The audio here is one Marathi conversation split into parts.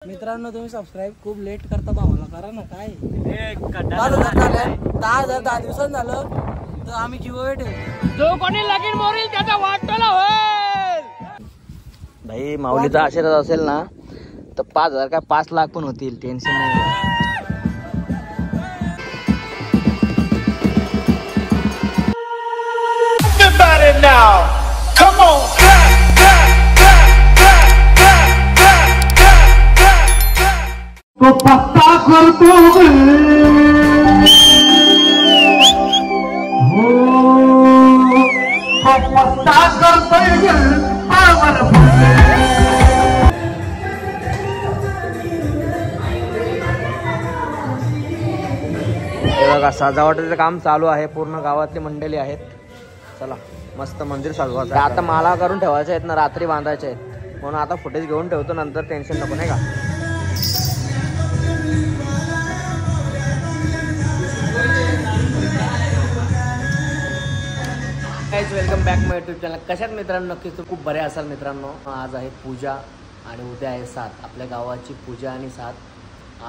मित्रांनो तुम्ही सबस्क्राईब खूप लेट करता भावाला, करा ना काय 10 दिवसांनी झालं तर आम्ही गिव्हअवे ठेवतो. जो कोणी लगीन मोरील त्याचा वाटोला होईल. भाई माऊलीचा आशीर्वाद असेल ना तर 5,000 काय 5 लाख पण होतील, टेन्शन नाही. Now, come on, तो पत्ता करतो हो, तो पत्ता करतोय बघा सजावटीचं काम चालू आहे, पूर्ण गावातली मंडळी आहेत. चला मस्त मंदिर सजवायचं. आता माला करून ठेवायचे आहेत ना, रात्री बांधायचे आहेत, म्हणून आता फुटेज घेऊन ठेवतो, नंतर टेन्शन नको नाही का. गाइस वेलकम बॅक माय यूट्यूब चॅनल. कशात मित्रांनो, नक्कीच तर खूप बरे असाल मित्रांनो. आज आहे पूजा आणि उद्या आहे 7. आपल्या गावाची पूजा आणि 7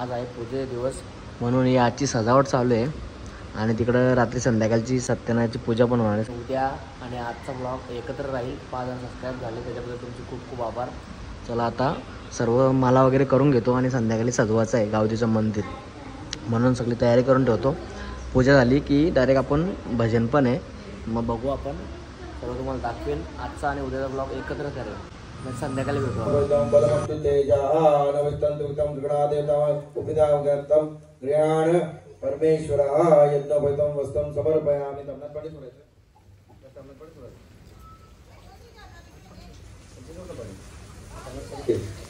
आज आहे पूजे दिवस, म्हणून ही आजची सजावट चालू आहे. आणि तिकडं रात्री संध्याकाळची सत्यनारायणची पूजा पण होणार आहे. उद्या आणि आजचा ब्लॉग एकत्र राहील. 5,000 सबस्क्राईब झाले, त्याच्याबद्दल तुमचे खूप खूप आभार. चला आता सर्व माला वगैरे करून घेतो आणि संध्याकाळी सजवायचं आहे गावजीचं मंदिर, म्हणून सगळी तयारी करून ठेवतो. पूजा झाली की डायरेक्ट आपण भजन पण आहे, मग बघू आपण, सर्व तुम्हाला दाखवेल. आजचा आणि उद्याचा ब्लॉग एकत्र करेल, मग संध्याकाळी भेटू. परमेश्वर यज्ञोपैतं वस्त्रं समर्पयामि.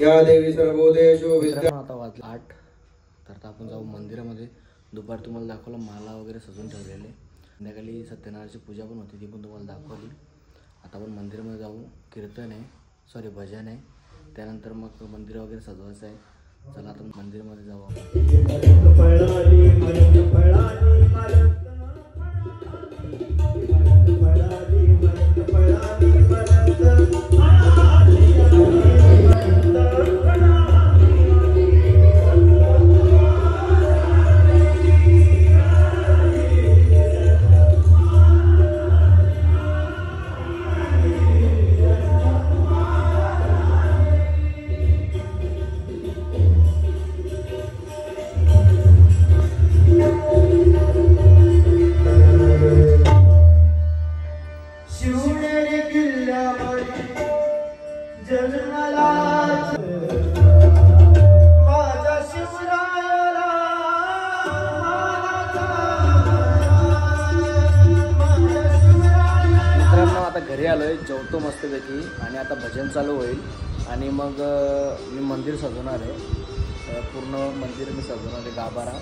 या देवी सर्वोदेशो विद्या. आता वाजला 8, तर आपण जाऊ मंदिरामध्ये. दुपारी तुम्हाला दाखवलं माला वगैरे सजून ठेवलेले. संध्याकाळी सत्यनारायणची पूजा पण होती, ती पण तुम्हाला दाखवली. आता आपण मंदिरामध्ये जाऊ. कीर्तन आहे, सॉरी भजन आहे, त्यानंतर मग मंदिर वगैरे सजवायचं आहे. चला आता मंदिरमध्ये जाऊ. घरी आलोय, जेवतो मस्तपैकी आणि आता भजन चालू होईल आणि मग मी मंदिर सजवणार आहे. पूर्ण मंदिर मी सजवणार आहे. गाभारा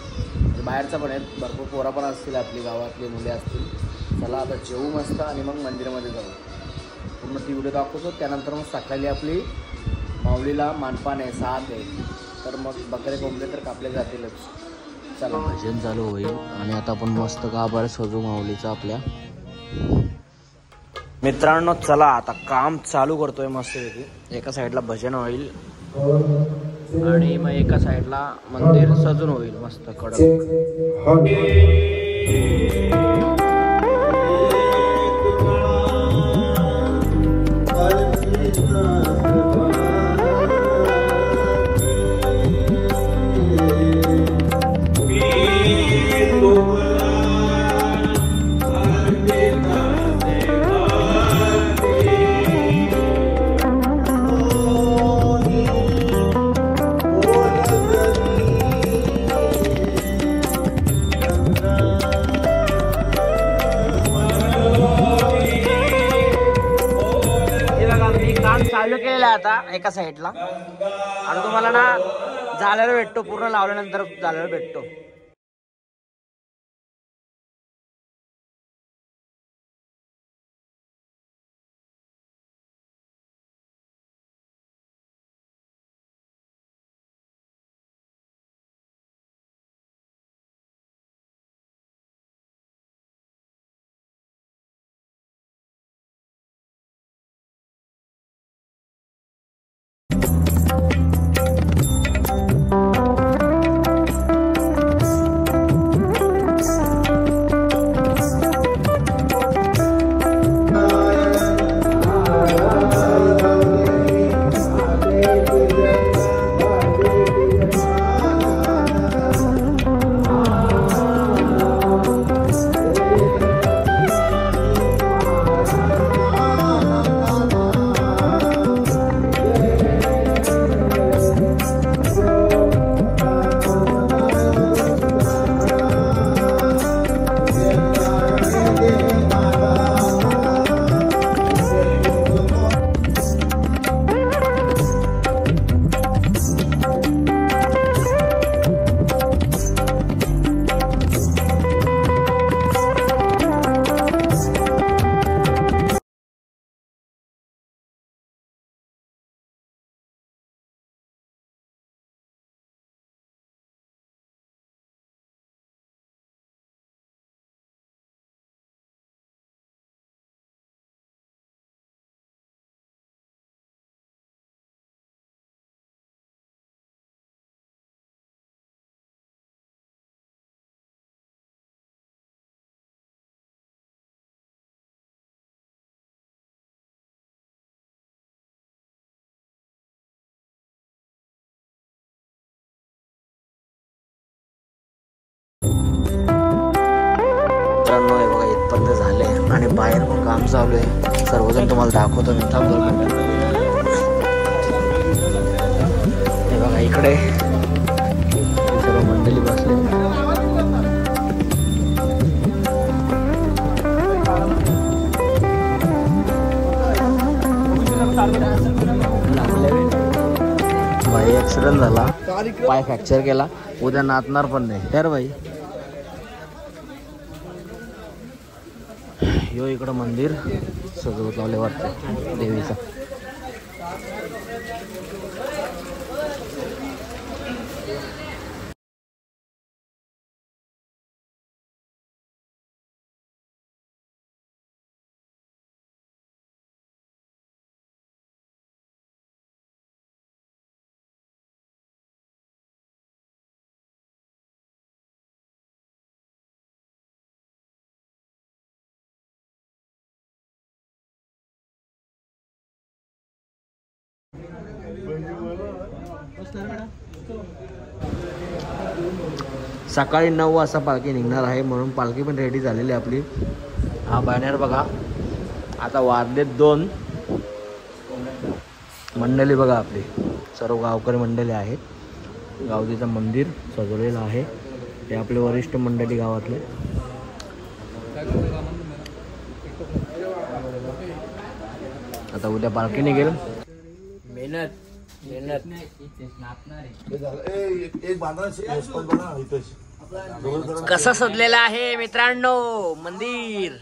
बाहेरचा पण आहे, भरपूर पोरा पण असतील, आपली गावातली मुले असतील. चला आता जेवू मस्त आणि मग मंदिरामध्ये जाऊ. पूर्ण ती व्हिडिओ दाखवतो. त्यानंतर मग सकाळी आपली माऊलीला मानपान आहे, 7 आहे, तर मग बकरे कोंबडे तर कापले जातीलच. चला भजन चालू होईल आणि आता आपण मस्त गाभारा सजवू माऊलीचा आपल्या. मित्रांनो चला आता काम चालू करतोय मस्तपैकी. एका साईडला भजन होईल आणि मग एका साईडला मंदिर सजून होईल मस्त कडक. चालू केलेलं आहे आता एका साईडला. आता तुम्हाला ना झालेला भेटतो, पूर्ण लावल्यानंतर झालेला भेटतो. काम चालू आहे. सर्वजण तुम्हाला दाखवतो मी. हे बघा इकडे सर्व मंडळी बसले. भाई ऍक्सिडेंट झाला, पाय फ्रॅक्चर केला, उद्या नाचणार पण नाही तर भाई. यो इकडं मंदिर सजवत लावले वाटतं देवीचं. सकाळी 9 वाजता पालखी निघणार आहे, म्हणून पालखी पण रेडी झालेली आहे आपली. हा बॅनर बघा. आता वाजले 2. मंडळी बघा आपली सर्व गावकरी मंडळी आहेत. गावदेवीचं मंदिर सजवलेलं आहे. हे आपले वरिष्ठ मंडळी गावातले. आता उद्या पालखी निघेल. मेहनत कसं सजलेलं आहे मित्रांनो मंदिर.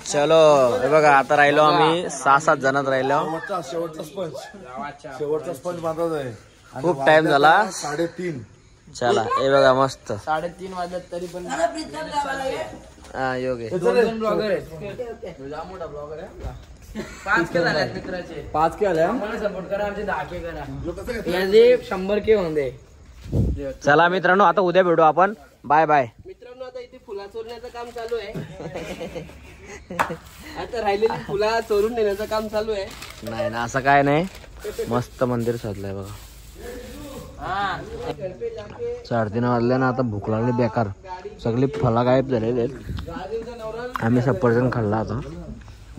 चलो हे बघा आता राहिलो आम्ही 6-7 जणात राहिलो. शेवटचा स्पंज बांधत आहे. खूप टाइम झाला. 3:30. चला हे बघा मस्त. 3:30 वाजले तरी पण हा योगे 2 ब्लॉगर आहेत. मोठा ब्लॉगर आहे. 5 के झाले मित्राचे. 5 के आल्या. मला सपोर्ट करा, आमचे 10 के करा. याचे 100 के होऊन दे. चला मित्रांनो आता उद्या भेटू आपण. बाय बाय मित्रांनो. आता इथे फुला चोरण्याचं काम चालू आहे. आता राहिलेली फुला चोरून नेण्याचं काम चालू आहे. नाही ना असं काय नाही. मस्त मंदिर सजलंय बघा. 3:30 वाजल्या ना. आता भूक लागली बेकार. सगळी फळा गायब झालेली आहेत. आम्ही सफरचंद खाल्ला आता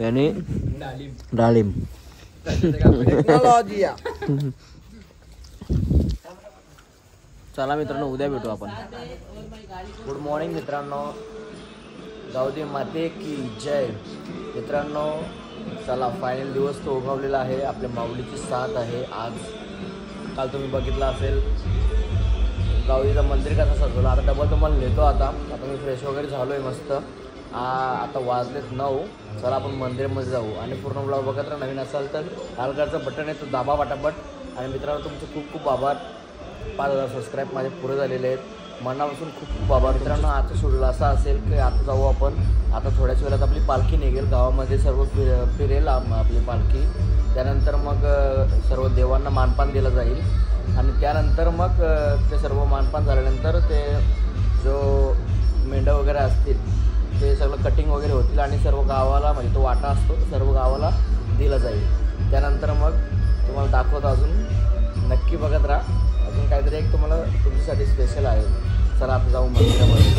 आणि डाळिंब. चला मित्रांनो उद्या भेटू आपण. गुड मॉर्निंग मित्रांनो. गावदेवी माते की जय. मित्रांनो चला फायनल दिवस तो उगवलेला आहे. आपल्या माऊलीची साथ आहे आज. काल तुम्ही बघितलं असेल गावदेवीचं मंदिर कसं सजवलं. आता डबल तुम्हाला नेतो. आता मी फ्रेश वगैरे झालो आहे मस्त. आता वाजलेत 9. चला आपण मंदिरमध्ये जाऊ आणि पूर्ण ब्लॉग बघत राहा. नवीन असाल तर लालकडचं बटन आहे तो दाबा पटापट. आणि मित्रांनो तुमचे खूप खूप आभार. 5,000 सबस्क्राईब माझे पुरे झालेले आहेत. मनापासून खूप खूप आभार. मित्रांनो आजचं शेड्यूल असा असेल की आता जाऊ आपण. आता थोड्याच वेळात आपली पालखी निघेल. गावामध्ये सर्व फिरेल आपली पालखी. त्यानंतर मग सर्व देवांना मानपान दिलं जाईल. आणि त्यानंतर मग ते सर्व मानपान झाल्यानंतर ते जो मेंढं वगैरे असतील ते सगळं कटिंग वगैरे होतील. आणि सर्व गावाला म्हणजे तो वाटा असतो तो सर्व गावाला दिला जाईल. त्यानंतर मग तुम्हाला दाखवतो. अजून नक्की बघत राहा. अजून काहीतरी एक तुम्हाला तुमच्यासाठी स्पेशल आहे. चला आता जाऊ मंदिरामध्ये.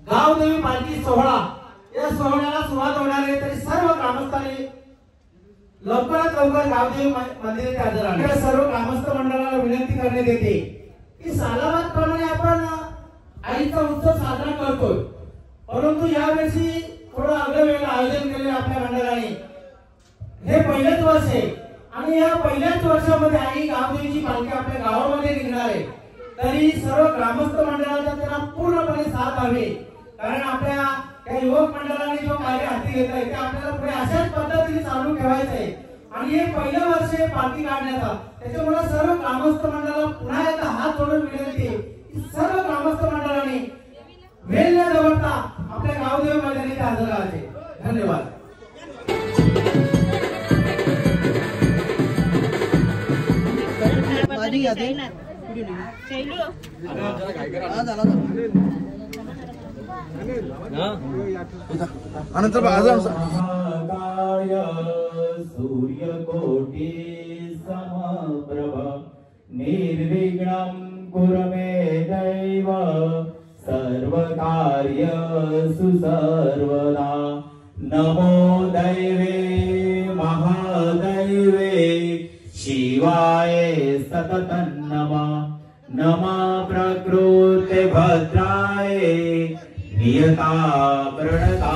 गावदेवी पालखी सोहळा या सोहळ्याला सुरुवात होणार आहे. तरी सर्व ग्रामस्थांनी लवकरात लवकर गावदेवी मंदिरात हजर राहा. सर्व ग्रामस्थ मंडळाला विनंती करण्यात येते की सालाबाद प्रमाणे आपण आईचा उत्सव साजरा करतोय, परंतु यावर्षी थोडं आगळं आयोजन केले आपल्या मंडळाने. हे पहिलेच वर्ष आहे आणि या पहिल्याच वर्षामध्ये आई गावदेवीची पालखी आपल्या गावामध्ये निघणार आहे. तरी सर्व ग्रामस्थ मंडळाचा त्यांना पूर्णपणे साथ हवे. कारण आपल्या त्या युवक मंडळाने जो कार्य हाती घेतलाय ते आपल्याला पुढे अशाच पद्धतीने चालू ठेवायचं आहे. आणि हे पहिलं वर्ष आहे पालखी काढण्याचा. त्याच्यामुळे सर्व ग्रामस्थ मंडळाला पुन्हा एकदा हात जोडून विनंती आहे की सर्व ग्रामस्थ मंडळाने वेळ न दवडता आपल्या गावदेव मैदानी हजर राहायचे. धन्यवाद. अनंतर सूर्यकोटि समप्रभ निर्विघ्नं कुरु मे दैव सर्वकार्येषु सर्वदा. नमो दैवे महादैवे शिवाय सततं नमः. नमः प्रकृते भद्राय नियता प्रणता.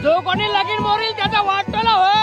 जो कोणी लगीन मोरील त्याचा वाटोला होईल.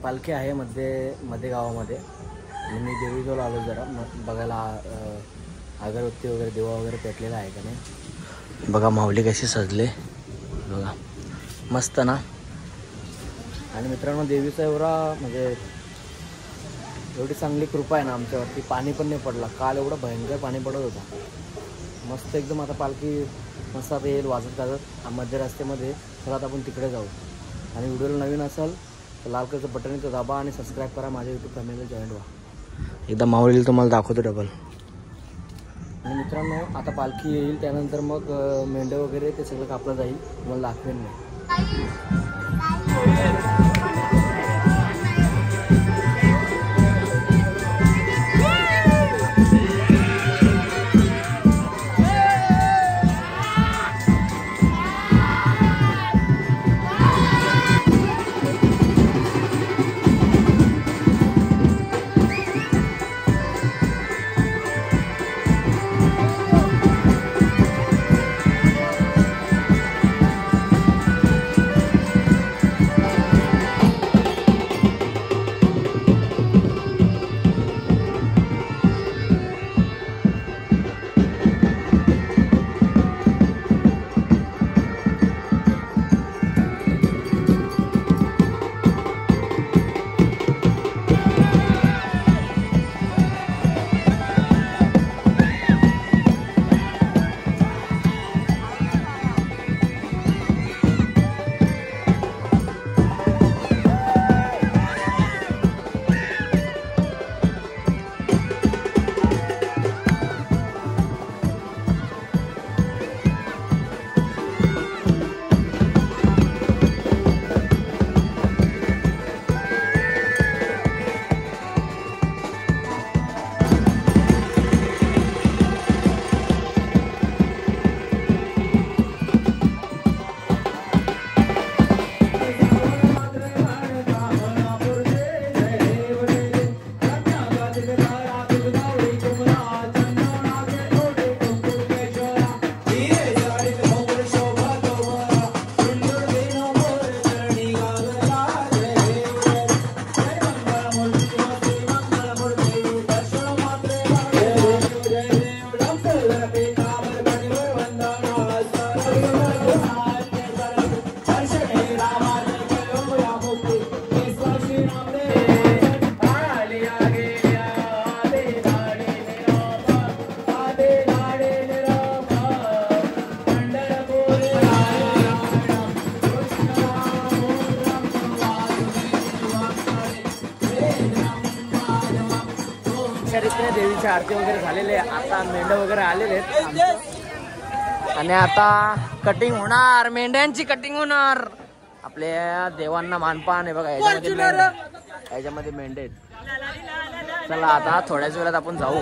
पालखी आहे मध्ये गावामध्ये. मी देवीजवळ आलो जरा बघायला अगरबत्ती वगैरे दिवा वगैरे पेटलेला आहे का नाही. बघा माऊली कशी सजले बघा, मस्त ना. आणि मित्रांनो देवीचा म्हणजे एवढी चांगली कृपा आहे ना आमच्यावरती. पाणी पण नाही पडला काल, एवढं भयंकर पाणी पडत होता. मस्त एकदम. आता पालखी मस्त आता येईल वाजत गाजत मध्य रस्त्यामध्ये. चला आता आपण तिकडे जाऊ. आणि व्हिडिओला नवीन असाल तर लाल कलरचं बटन इथं दाबा आणि सबस्क्राईब करा. माझ्या यूट्यूब फॅमिलीला जॉईन व्हा. एकदा माऊलीला तुम्हाला दाखवतो डबल. आणि मित्रांनो आता पालखी येईल त्यानंतर मग मेंढे वगैरे ते सगळं कापलं जाईल. तुम्हाला दाखवेन मी. अशा रीतीने देवीची आरती वगैरे झालेली आहे. आता मेंढं वगैरे आलेले आहेत आणि आता कटिंग होणार, मेंढ्यांची कटिंग होणार. आपल्या देवांना मानपान आहे बघा, याच्यामध्ये मेंढे आहेत. चला आता थोड्याच वेळात आपण जाऊ.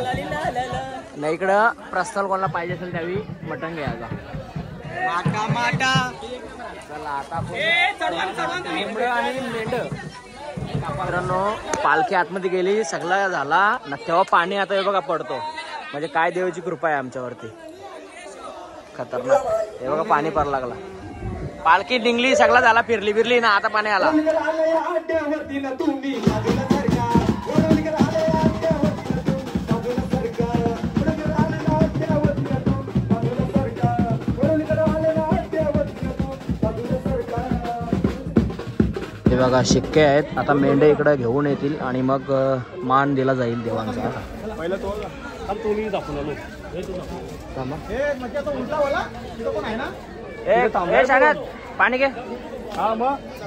नाही इकडं प्रस्थान कोणाला पाहिजे असेल त्यावेळी मटण घ्यायचा. चला आता मेंढ आणि मेंढ. मित्रांनो पालखी आतमध्ये गेली, सगळा झाला ना तेव्हा पाणी आता हे बघा पडतो. म्हणजे काय देवाची कृपा आहे आमच्यावरती, खतरनाक. हे बघा पाणी पडला लागला, पालखी निघली, सगळा झाला, फिरली बिरली ना, आता पाणी आला. हे बघा शिक्के आहेत. आता मेंढे इकडे घेऊन येतील आणि मग मान दिला जाईल देवांचा. पाणी घे,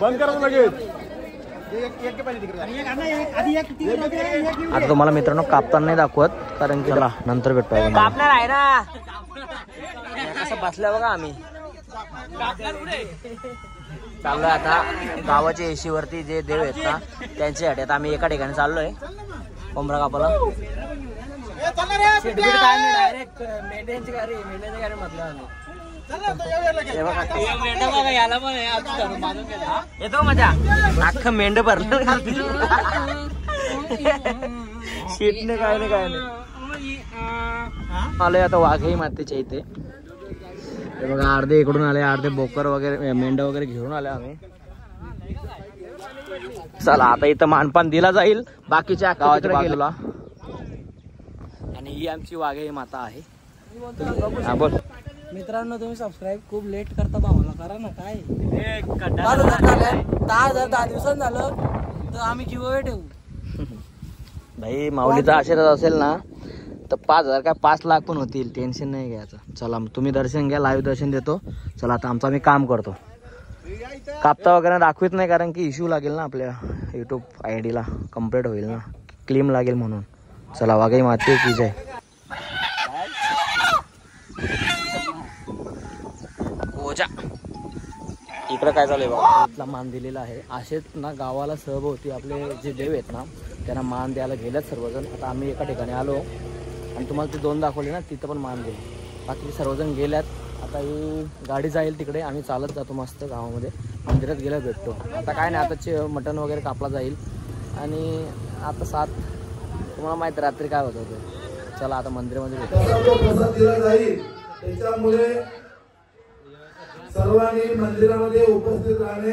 बंद करा लगेच. आता तुम्हाला मित्रांनो कापताना नाही दाखवत, कारण की चला नंतर भेटतो. कापणार आहे ना, कसं बसल्या बघा आम्ही. चाललोय आता गावाच्या एशी वरती जे देव आहेत ना त्यांच्यासाठी. आता आम्ही एका ठिकाणी चाललोय कोंबडा कापाला. डायरेक्ट मेंढ्यांची गाडी, मेंढ्यांची गाडी म्हटलं आम्ही. येतो मजा, अख्खं मेंढ भरलं शीटने. काय नाही काय नाही. आलोय आता वाघही मातेच्या इथे. हे बघा अर्धे इकडून आले, अर्धे बोकर वगैरे मेंढ वगैरे घेऊन आले आम्ही. चला आता इथं मानपान दिला जाईल बाकीच्या गावाच्या बाजूला. आणि ही आमची वाघे माता आहे. हा बोल. मित्रांनो तुम्ही सबस्क्राईब खूप लेट करता, भावाला करा ना. काय 10 दिवसांनी झालं तर आम्ही गिव्हअवे ठेवू. भाई माऊलीचा आशीर्वाद असेल ना तर 5,000 काय 5 लाख पण होतील, टेन्शन नाही घ्यायचं. चला तुम्ही दर्शन घ्या, लाईव्ह दर्शन देतो. चला आता आमचं आम्ही काम करतो. कापता वगैरे दाखवित नाही, कारण की इश्यू लागेल ना आपल्या यूट्यूब ID ला, कम्प्लीट होईल ना, क्लेम लागेल म्हणून. चला वाघाई माते की जय. इकडं काय चालू आहे बघा, इथला मान दिलेला आहे. असेच ना गावाला सहभोवती आपले जे देव आहेत ना त्यांना मान द्यायला गेल्यात सर्वजण. आता आम्ही एका ठिकाणी आलो आणि तुम्हाला ते 2 दाखवले ना, तिथं पण मान दिले. बाकी सर्वजण गेल्यात. आता ही गाडी जाईल तिकडे, आम्ही चालत जातो मस्त गावामध्ये. मंदिरात गेल्या भेटतो. आता काय नाही, आताचे मटण वगैरे कापला जाईल. आणि आता 7 तुम्हाला माहिती रात्री काय होत होतं. चला आता मंदिरामध्ये भेटतो. दिला जाईल, त्याच्यामुळे सर्वांनी मंदिरामध्ये उपस्थित राहणे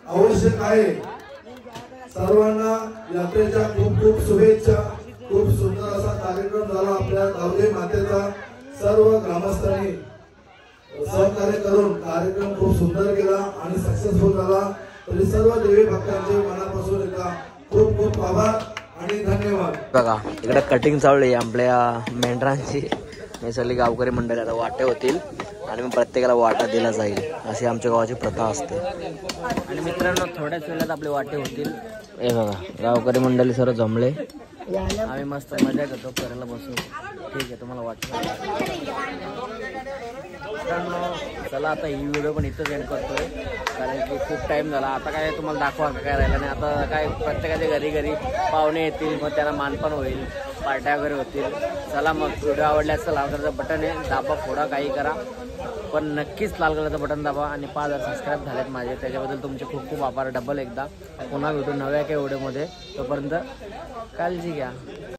आवश्यक आहे. सर्वांना यात्रेच्या खूप खूप शुभेच्छा. खूप सुंदर असा कार्यक्रम झाला आपल्या गावदेवी मातेचा. सर्व ग्रामस्थांनी सहकार्य करून कार्यक्रम खूप सुंदर केला आणि सक्सेसफुल झाला. तरी सर्व देवी भक्तांचे मनापासून एकदा खूप खूप आभार आणि धन्यवाद. बघा इकडे कटिंग चालू आहे आपल्या मेंढरांची. सगळी गावकरी मंडळी आता वाटे होतील आणि मग प्रत्येकाला वाटा दिला जाईल, अशी आमच्या गावाची प्रथा असते. आणि मित्रांनो थोड्याच वेळात आपले वाटे होतील. हे बघा गावकरी मंडळी सर्व जमले, आम्ही मस्त मजा करतो, करायला बसू. ठीक आहे तुम्हाला वाटतं. मित्रांनो चला आता ही व्हिडिओ पण इथंच एंड करतोय, कारण की खूप टाइम झाला. आता काय तुम्हाला दाखवा काय राहिलं नाही. आता काय प्रत्येकाच्या घरी घरी पाहुणे येतील, मग त्यांना मानपान होईल, पार्ट्या वगैरे होतील. चला मग व्हिडिओ आवडल्यास लाल कलरचं बटन आहे, दाबा, फोडा, काही करा, पण नक्कीच लाल कलरचं बटन दाबा. आणि 5,000 सबस्क्राईब झालेत माझे, त्याच्याबद्दल तुमचे खूप खूप आभार. डबल एकदा पुन्हा भेटू नव्या काही व्हिडिओमध्ये. तोपर्यंत काळजी घ्या.